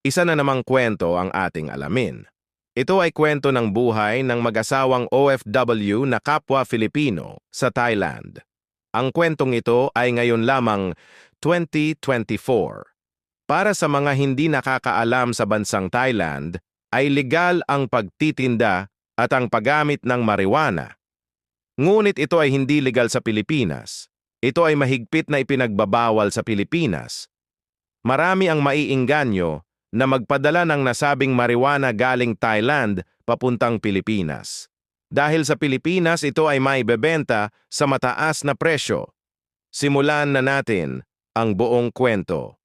Isa na namang kwento ang ating alamin. Ito ay kwento ng buhay ng mag-asawang OFW na kapwa Filipino sa Thailand. Ang kwentong ito ay ngayon lamang 2024. Para sa mga hindi nakakaalam sa bansang Thailand, ay legal ang pagtitinda at ang paggamit ng marijuana. Ngunit ito ay hindi legal sa Pilipinas. Ito ay mahigpit na ipinagbabawal sa Pilipinas. Marami ang maiengganyo na magpadala ng nasabing marijuana galing Thailand papuntang Pilipinas. Dahil sa Pilipinas, ito ay maibebenta sa mataas na presyo. Simulan na natin ang buong kwento.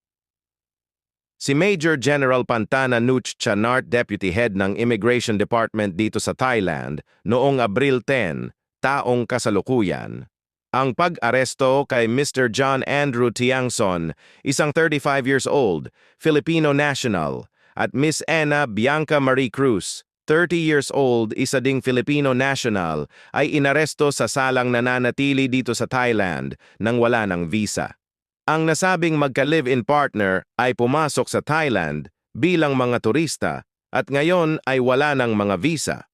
Si Major General Pantana Nuch Chanart, Deputy Head ng Immigration Department dito sa Thailand, noong Abril 10, taong kasalukuyan. Ang pag-aresto kay Mr. John Andrew Tiangson, isang 35 years old, Filipino national, at Miss Anna Bianca Marie Cruz, 30 years old, isa ding Filipino national, ay inaresto sa salang nananatili dito sa Thailand nang wala ng visa. Ang nasabing magka-live-in partner ay pumasok sa Thailand bilang mga turista at ngayon ay wala ng mga visa.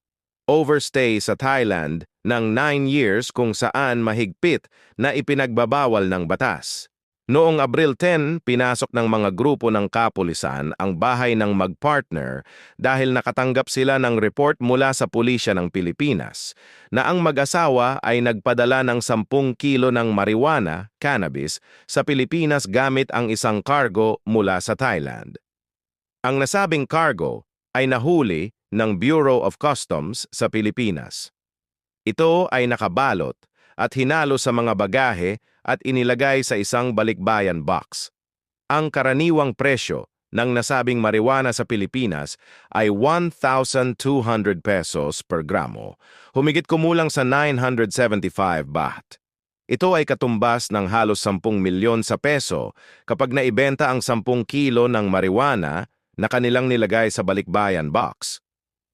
Overstay sa Thailand ng 9 years kung saan mahigpit na ipinagbabawal ng batas. Noong Abril 10, pinasok ng mga grupo ng kapulisan ang bahay ng mag-partner dahil nakatanggap sila ng report mula sa pulisya ng Pilipinas na ang mag-asawa ay nagpadala ng 10 kilo ng marijuana, cannabis, sa Pilipinas gamit ang isang cargo mula sa Thailand. Ang nasabing cargo ay nahuli ng Bureau of Customs sa Pilipinas. Ito ay nakabalot at hinalo sa mga bagahe at inilagay sa isang balikbayan box. Ang karaniwang presyo ng nasabing marijuana sa Pilipinas ay 1,200 pesos per gramo, humigit kumulang sa 975 baht. Ito ay katumbas ng halos 10 milyon sa peso kapag naibenta ang 10 kilo ng marijuana na kanilang nilagay sa balikbayan box.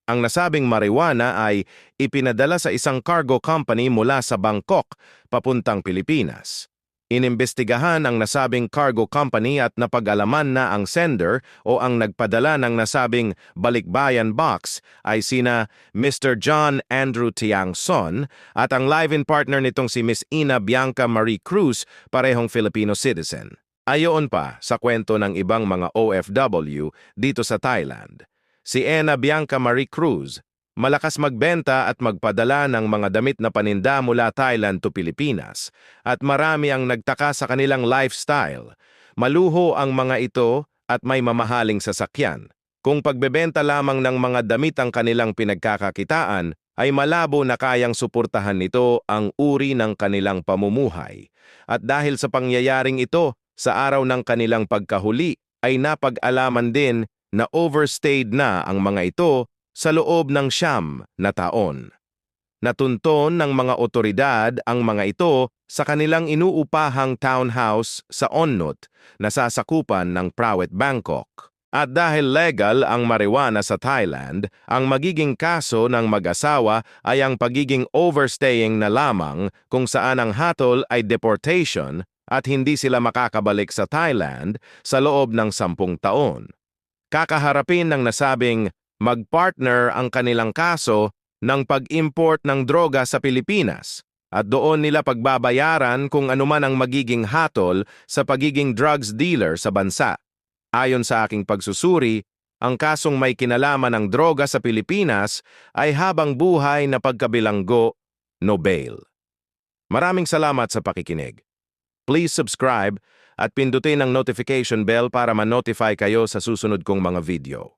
Ang nasabing marijuana ay ipinadala sa isang cargo company mula sa Bangkok papuntang Pilipinas. Inimbestigahan ang nasabing cargo company at napag-alaman na ang sender o ang nagpadala ng nasabing balikbayan box ay sina Mr. John Andrew Tiangson at ang live-in partner nitong si Miss Ina Bianca Marie Cruz, parehong Filipino citizen. Ayon pa sa kwento ng ibang mga OFW dito sa Thailand, si Ina Bianca Marie Cruz, malakas magbenta at magpadala ng mga damit na paninda mula Thailand to Pilipinas at marami ang nagtaka sa kanilang lifestyle. Maluho ang mga ito at may mamahaling sasakyan. Kung pagbebenta lamang ng mga damit ang kanilang pinagkakakitaan, ay malabo na kayang suportahan nito ang uri ng kanilang pamumuhay. At dahil sa pangyayaring ito, sa araw ng kanilang pagkahuli ay napag-alaman din na overstayed na ang mga ito sa loob ng 9 na taon. Natunton ng mga otoridad ang mga ito sa kanilang inuupahang townhouse sa Onnut na sasakupan ng Prawet, Bangkok. At dahil legal ang marijuana sa Thailand, ang magiging kaso ng mag-asawa ay ang pagiging overstaying na lamang kung saan ang hatol ay deportation at hindi sila makakabalik sa Thailand sa loob ng 10 taon. Kakaharapin ng nasabing mag-partner ang kanilang kaso ng pag-import ng droga sa Pilipinas at doon nila pagbabayaran kung anuman ang magiging hatol sa pagiging drugs dealer sa bansa. Ayon sa aking pagsusuri, ang kasong may kinalaman ng droga sa Pilipinas ay habang buhay na pagkabilanggo, no bail. Maraming salamat sa pakikinig. Please subscribe at pindutin ang notification bell para ma-notify kayo sa susunod kong mga video.